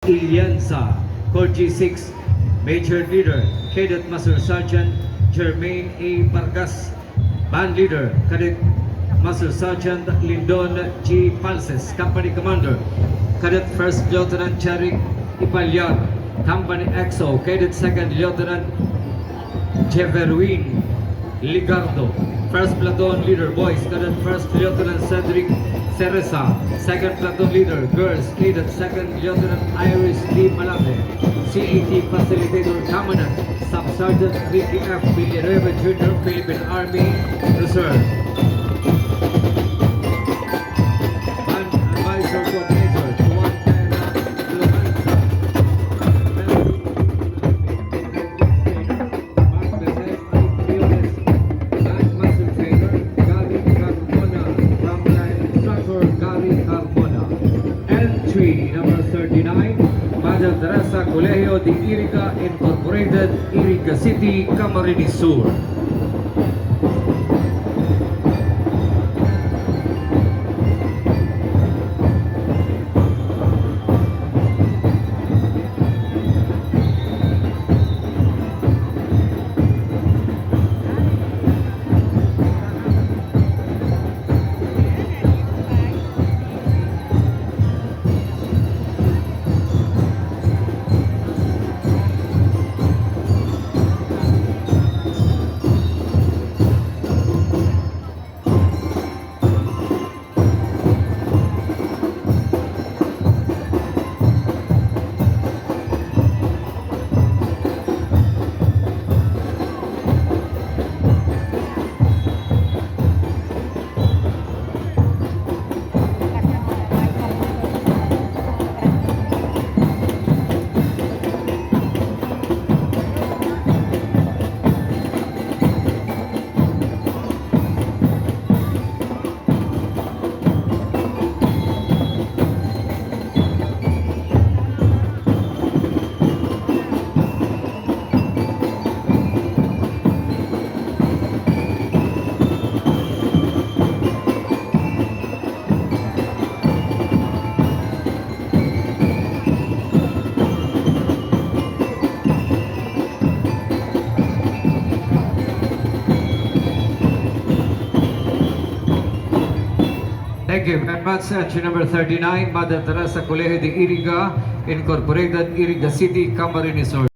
Ilianza. Corps G6 Major Leader Cadet Master Sergeant Jermaine A. Vargas. Band Leader Cadet Master Sergeant Lindon G. Palses. Company Commander Cadet First Lieutenant Charik Ipalyan. Company EXO Cadet Second Lieutenant Jeverwin Ligardo. First Platoon Leader Boys Cadet First Lieutenant Cedric Theresa. Second Platoon Leader Girls Cadet Second Lieutenant Iris D. Malate. CAT Facilitator Commandant Sub-Sergeant Ricky F. Villanueva Jr. Philippine Army Reserve. Band Advisor Coordinator Juan Tena Lorenza. Band Master Trainer Gary Carmona. Frontline Instructor Gary Carmona. Entry number 39, Mother Theresa Colegio de Iriga Incorporated, Iriga City, Camarines Sur. Thank you very much. Entry number 39, Mother Teresa Colegio de Iriga Incorporated, Iriga City, Camarines Sur.